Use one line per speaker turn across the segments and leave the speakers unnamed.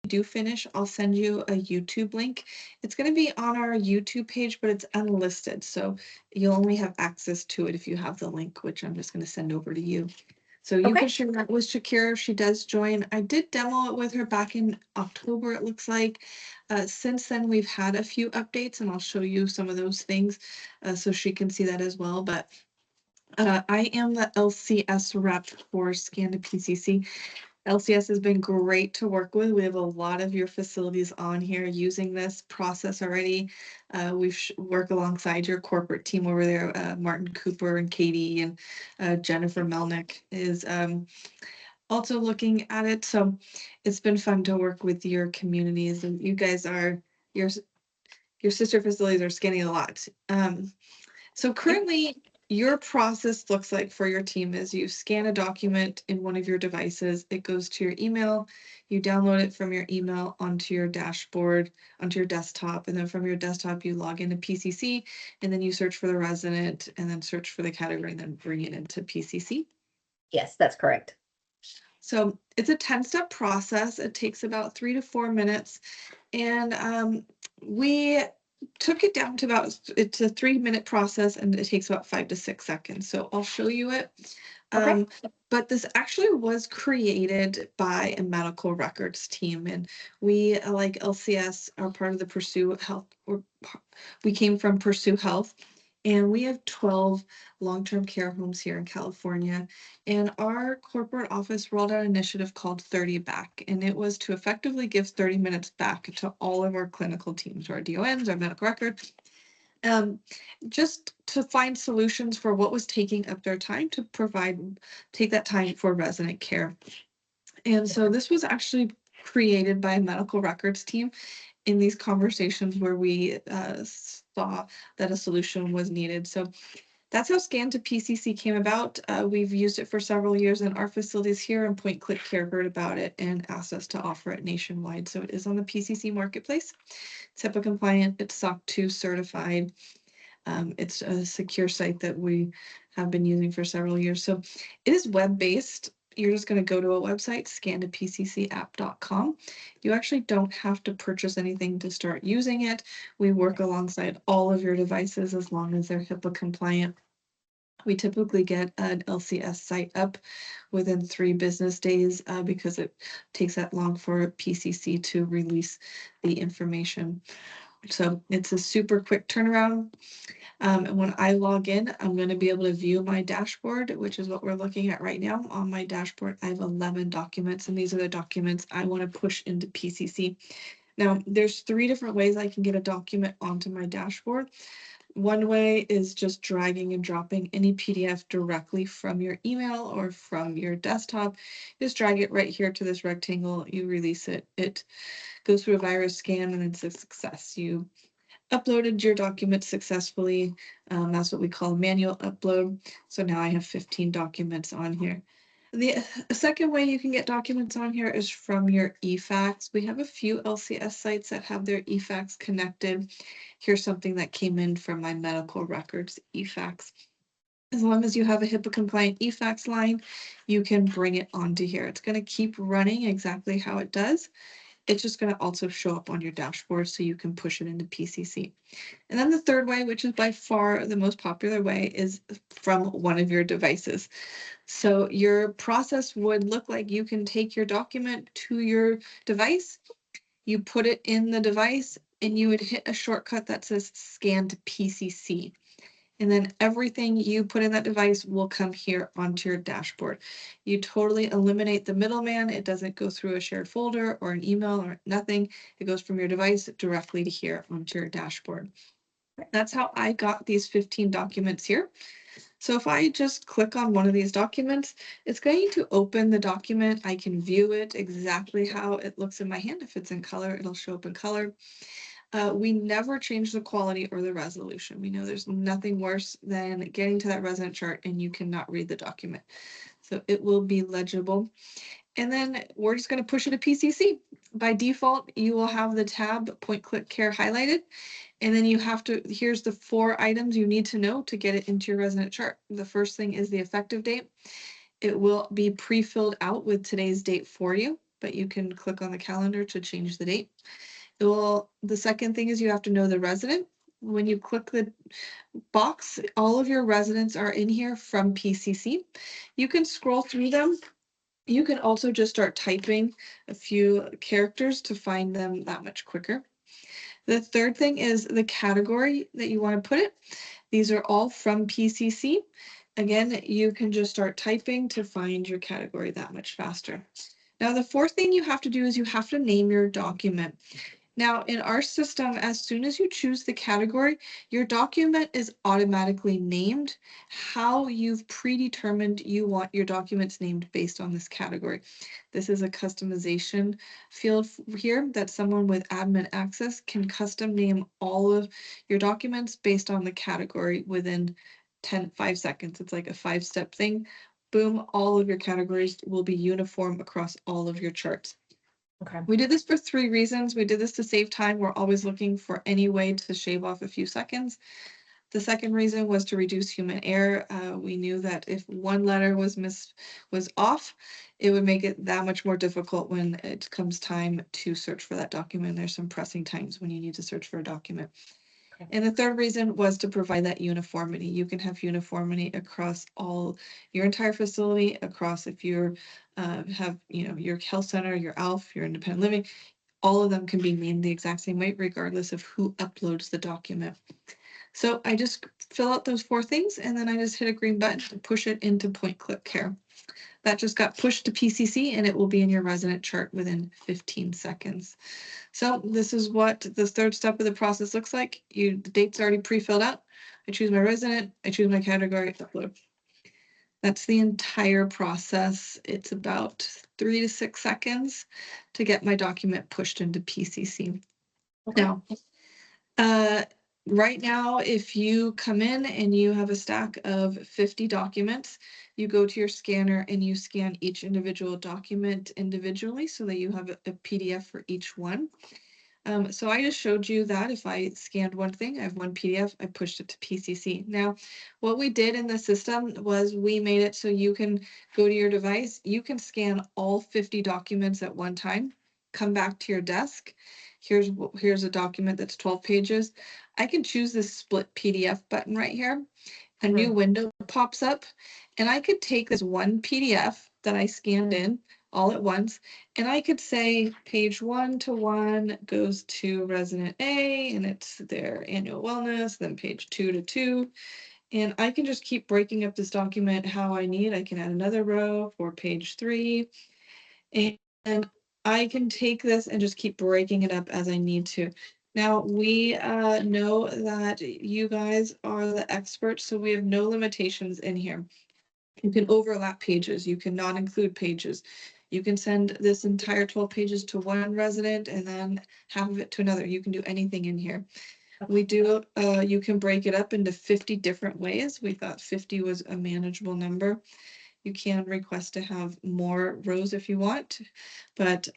do finish, I'll send you a YouTube link. It's going to be on our YouTube page, but it's unlisted. So you'll only have access to it if you have the link, which I'm just going to send over to you. So you
Okay.
can share that with Shakira if she does join. I did demo it with her back in October, it looks like. Since then, we've had a few updates, and I'll show you some of those things so she can see that as well. But I am the LCS rep for ScanToPCC. LCS has been great to work with. We have a lot of your facilities on here using this process already. We've worked alongside your corporate team over there, Martin Cooper and Katie, and Jennifer Melnick is also looking at it. So it's been fun to work with your communities, and you guys are your sister facilities are scanning a lot. So currently, your process looks like for your team is you scan a document in one of your devices, it goes to your email, you download it from your email onto your dashboard, onto your desktop, and then from your desktop, you log into PCC, and then you search for the resident, and then search for the category, and then bring it into PCC.
Yes, that's correct.
So it's a 10-step process. It takes about 3 to 4 minutes. And we took it down to it's a 3-minute process and it takes about 5 to 6 seconds. So I'll show you it.
Okay.
But this actually was created by a medical records team, and we, like LCS, are part of the Pursue Health. We came from Pursue Health, and we have 12 long-term care homes here in California. And our corporate office rolled out an initiative called 30 Back, and it was to effectively give 30 minutes back to all of our clinical teams, our DONs, our medical records, just to find solutions for what was taking up their time to take that time for resident care. And so this was actually created by a medical records team in these conversations where we saw that a solution was needed. So that's how ScanToPCC came about. We've used it for several years in our facilities here, and Point Click Care heard about it and asked us to offer it nationwide. So it is on the PCC marketplace. It's HIPAA compliant, it's SOC 2 certified. It's a secure site that we have been using for several years. So it is web-based. You're just going to go to a website, ScanToPCCapp.com. You actually don't have to purchase anything to start using it. We work alongside all of your devices as long as they're HIPAA compliant. We typically get an LCS site up within 3 business days because it takes that long for PCC to release the information. So it's a super quick turnaround. And when I log in, I'm going to be able to view my dashboard, which is what we're looking at right now. On my dashboard, I have 11 documents, and these are the documents I want to push into PCC. Now, there's 3 different ways I can get a document onto my dashboard. One way is just dragging and dropping any PDF directly from your email or from your desktop. Just drag it right here to this rectangle, you release it. It goes through a virus scan, and it's a success. You uploaded your document successfully. That's what we call a manual upload. So now I have 15 documents on here. The second way you can get documents on here is from your eFax. We have a few LCS sites that have their eFax connected. Here's something that came in from my medical records eFax. As long as you have a HIPAA compliant eFax line, you can bring it onto here. It's going to keep running exactly how it does. It's just going to also show up on your dashboard so you can push it into PCC. And then the third way, which is by far the most popular way, is from one of your devices. So your process would look like you can take your document to your device, you put it in the device, and you would hit a shortcut that says Scan to PCC. And then everything you put in that device will come here onto your dashboard. You totally eliminate the middleman. It doesn't go through a shared folder or an email or nothing. It goes from your device directly to here onto your dashboard. That's how I got these 15 documents here. So if I just click on one of these documents, it's going to open the document. I can view it exactly how it looks in my hand. If it's in color, it'll show up in color. We never change the quality or the resolution. We know there's nothing worse than getting to that resident chart and you cannot read the document. So it will be legible. And then we're just going to push it to PCC. By default, you will have the tab Point Click Care highlighted. And then you have to, here's the 4 items you need to know to get it into your resident chart. The first thing is the effective date. It will be pre-filled out with today's date for you. but you can click on the calendar to change the date. The second thing is you have to know the resident. When you click the box, all of your residents are in here from PCC. You can scroll through them. You can also just start typing a few characters to find them that much quicker. The third thing is the category that you want to put it. These are all from PCC. Again, you can just start typing to find your category that much faster. Now, the fourth thing you have to do is you have to name your document. Now, in our system, as soon as you choose the category, your document is automatically named how you've predetermined you want your documents named based on this category. This is a customization field here that someone with admin access can custom name all of your documents based on the category within 5 seconds. It's like a 5-step thing. Boom, all of your categories will be uniform across all of your charts.
Okay.
We did this for 3 reasons. We did this to save time. We're always looking for any way to shave off a few seconds. The second reason was to reduce human error. We knew that if one letter was off, it would make it that much more difficult when it comes time to search for that document. There's some pressing times when you need to search for a document.
Okay.
And the third reason was to provide that uniformity. You can have uniformity across all your entire facility, across if you're have your health center, your ALF, your independent living, all of them can be named the exact same way, regardless of who uploads the document. So I just fill out those 4 things, and then I just hit a green button to push it into Point Click Care. That just got pushed to PCC, and it will be in your resident chart within 15 seconds. So this is what the third step of the process looks like. The date's already pre-filled out. I choose my resident, I choose my category, upload. That's the entire process. It's about 3 to 6 seconds to get my document pushed into PCC.
Okay.
Now, right now, if you come in and you have a stack of 50 documents, you go to your scanner and you scan each individual document individually so that you have a PDF for each one. So I just showed you that if I scanned one thing, I have one PDF, I pushed it to PCC. Now, what we did in the system was we made it so you can go to your device, you can scan all 50 documents at one time, come back to your desk. Here's a document that's 12 pages. I can choose this split PDF button right here. A new window pops up, and I could take this one PDF that I scanned in all at once, and I could say page 1 to 1 goes to resident A, and it's their annual wellness, then page 2 to 2. And I can just keep breaking up this document how I need. I can add another row for page 3. And I can take this and just keep breaking it up as I need to. Now, we know that you guys are the experts, so we have no limitations in here. You can overlap pages, you can not include pages. You can send this entire 12 pages to one resident and then half of it to another. You can do anything in here. We do, you can break it up into 50 different ways. We thought 50 was a manageable number. You can request to have more rows if you want, but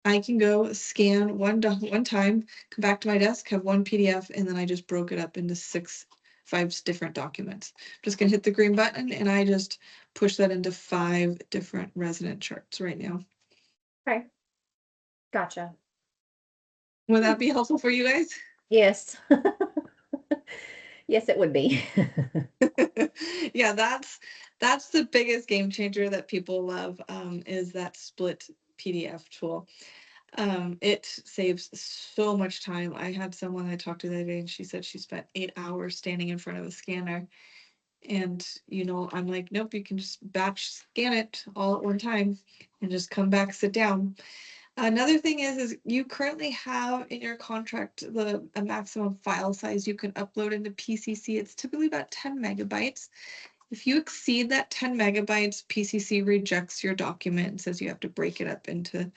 I can go scan one time, come back to my desk, have one PDF, and then I just broke it up into 5 different documents. I'm just gonna hit the green button and I just push that into 5 different resident charts right now.
Okay. Gotcha.
Would that be helpful for you guys?
Yes. Yes, it would be.
Yeah, that's the biggest game changer that people love, is that split PDF tool. It saves so much time. I had someone I talked to the other day and she said she spent 8 hours standing in front of a scanner. And, I'm like, nope, you can just batch scan it all at one time and just come back, sit down. Another thing is you currently have in your contract a maximum file size you can upload into PCC. It's typically about 10 megabytes. If you exceed that 10 megabytes, PCC rejects your document and says you have to break it up into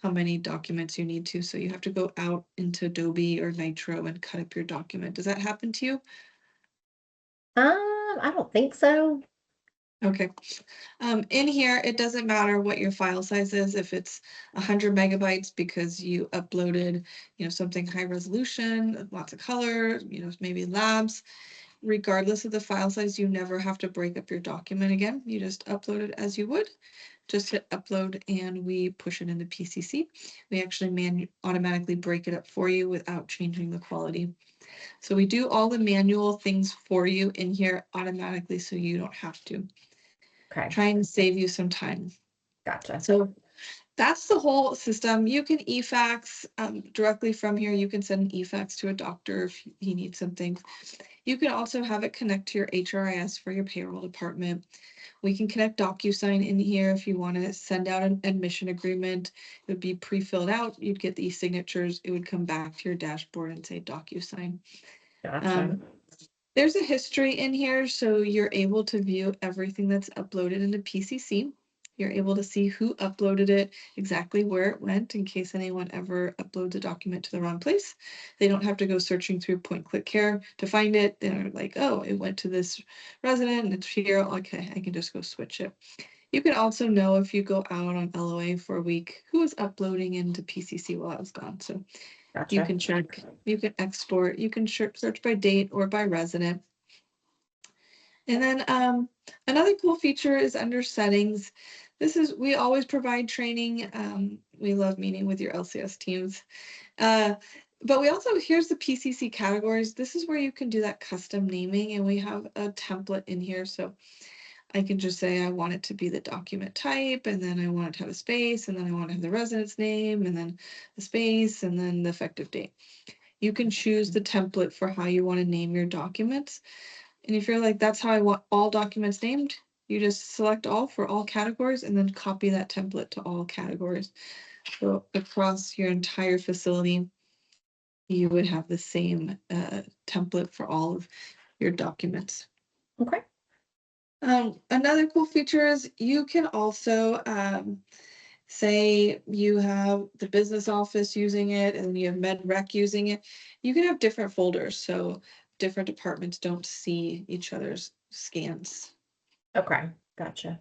how many documents you need to. So you have to go out into Adobe or Nitro and cut up your document. Does that happen to you?
I don't think so.
Okay. In here, it doesn't matter what your file size is. If it's 100 megabytes because you uploaded, something high resolution, lots of color, maybe labs, regardless of the file size, you never have to break up your document again. You just upload it as you would. just hit upload and we push it into PCC. We actually automatically break it up for you without changing the quality. So we do all the manual things for you in here automatically so you don't have to.
Okay.
Trying to save you some time.
Gotcha.
So that's the whole system. You can e-fax directly from here. You can send an e-fax to a doctor if he needs something. You can also have it connect to your HRIS for your payroll department. We can connect DocuSign in here if you want to send out an admission agreement. It would be pre-filled out. You'd get the e-signatures. It would come back to your dashboard and say DocuSign.
Gotcha.
There's a history in here, so you're able to view everything that's uploaded into PCC. You're able to see who uploaded it, exactly where it went, in case anyone ever uploads a document to the wrong place. They don't have to go searching through point click care to find it. They're like, oh, it went to this resident and it's here. Okay, I can just go switch it. You can also know if you go out on LOA for a week who is uploading into PCC while I was gone. So
Gotcha.
you can check, you can export, you can search by date or by resident. And then another cool feature is under settings. We always provide training. We love meeting with your LCS teams. But we also, here's the PCC categories. This is where you can do that custom naming, and we have a template in here. So I can just say I want it to be the document type, and then I want it to have a space, and then I want to have the resident's name, and then the space, and then the effective date. You can choose the template for how you want to name your documents. And if you're like, that's how I want all documents named, you just select all for all categories and then copy that template to all categories. So across your entire facility, you would have the same template for all of your documents.
Okay.
Another cool feature is you can also say you have the business office using it and you have med rec using it. You can have different folders so different departments don't see each other's scans.
Okay. Gotcha.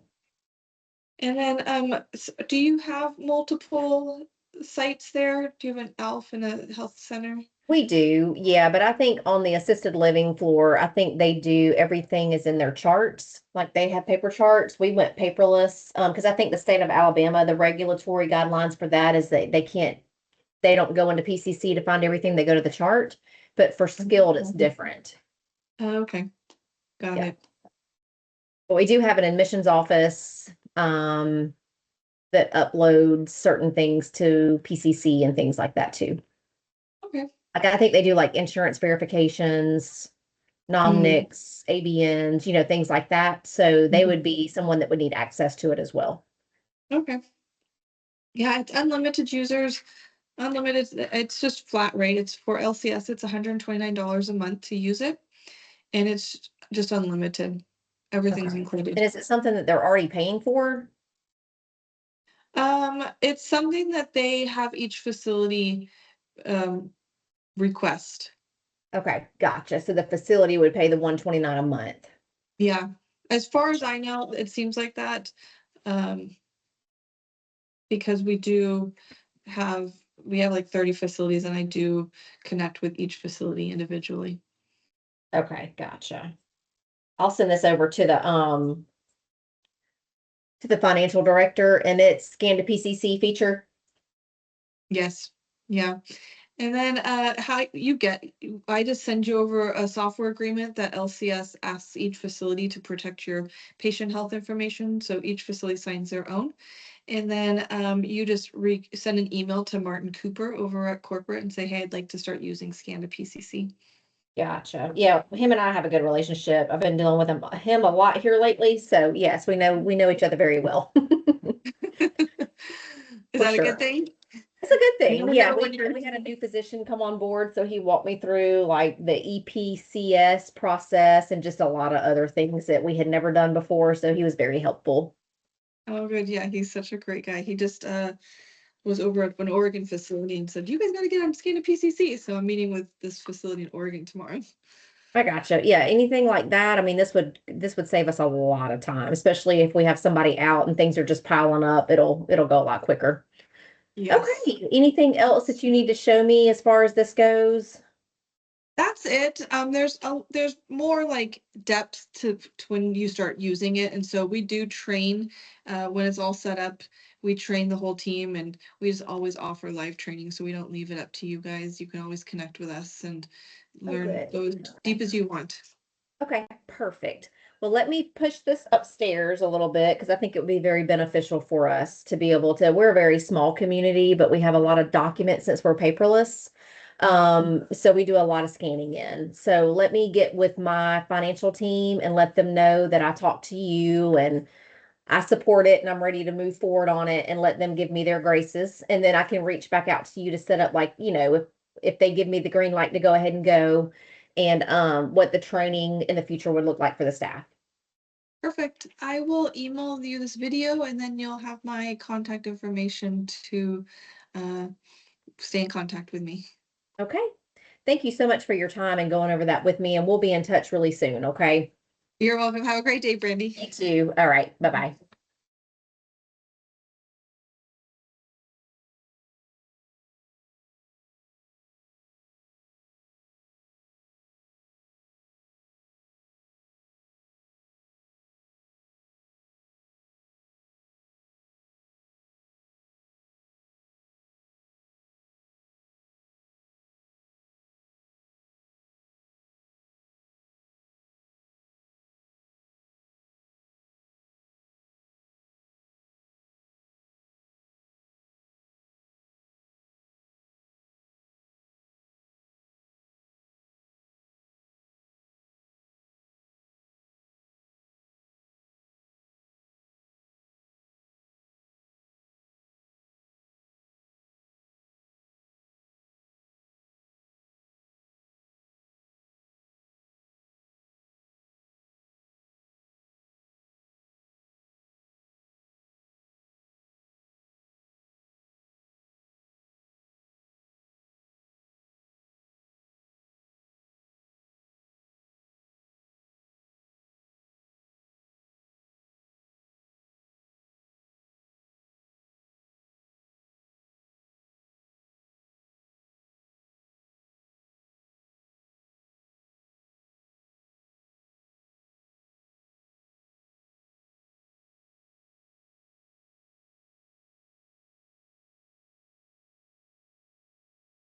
And then do you have multiple sites there? Do you have an ALF and a health center?
We do, yeah, but I think on the assisted living floor, I think they do everything is in their charts. Like they have paper charts. We went paperless because I think the state of Alabama, the regulatory guidelines for that is that they don't go into PCC to find everything. They go to the chart. But for skilled, it's different.
Okay, got
Yeah.
it.
But we do have an admissions office that uploads certain things to PCC and things like that too.
Okay.
Like I think they do like insurance verifications, NOMNICs, ABNs, things like that. So they would be someone that would need access to it as well.
Okay. Yeah, it's unlimited users. Unlimited, it's just flat rate. It's for LCS, it's $129 a month to use it. And it's just unlimited. Everything's
Okay.
included.
And is it something that they're already paying for?
It's something that they have each facility request.
Okay, gotcha. So the facility would pay the $129 a month.
Yeah, as far as I know, it seems like that. Because we have like 30 facilities and I do connect with each facility individually.
Okay, gotcha. I'll send this over to the financial director and it's ScanToPCC feature.
Yes, yeah. And then I just send you over a software agreement that LCS asks each facility to protect your patient health information. So each facility signs their own. And then you just send an email to Martin Cooper over at corporate and say, hey, I'd like to start using ScanToPCC.
Gotcha. Yeah, him and I have a good relationship. I've been dealing with him a lot here lately. So yes, we know each other very well.
Is
For
that a
sure.
good thing?
It's a good thing.
never
Yeah,
know
we
when you're-
we had a new physician come on board, so he walked me through like the EPCS process and just a lot of other things that we had never done before. So he was very helpful.
Oh, good. Yeah, he's such a great guy. He just was over at an Oregon facility and said, you guys got to get on ScanToPCC. So I'm meeting with this facility in Oregon tomorrow.
I gotcha. Yeah, anything like that. I mean, this would save us a lot of time, especially if we have somebody out and things are just piling up. It'll go a lot quicker.
Yes.
Okay. Anything else that you need to show me as far as this goes?
That's it. There's more like depth to when you start using it, and so we do train when it's all set up. We train the whole team, and we just always offer live training, so we don't leave it up to you guys. You can always connect with us and
Oh,
learn
good.
go as deep as you want.
Okay, perfect. Well, let me push this upstairs a little bit because I think it would be very beneficial for us to be able to. We're a very small community, but we have a lot of documents since we're paperless. So we do a lot of scanning in. So let me get with my financial team and let them know that I talked to you and I support it and I'm ready to move forward on it and let them give me their graces. And then I can reach back out to you to set up like, if they give me the green light to go ahead and go and what the training in the future would look like for the staff.
Perfect. I will email you this video, and then you'll have my contact information to uh, stay in contact with me.
Okay. Thank you so much for your time and going over that with me. And we'll be in touch really soon. Okay.
You're welcome. Have a great day, Brandy.
You too. All right. Bye bye.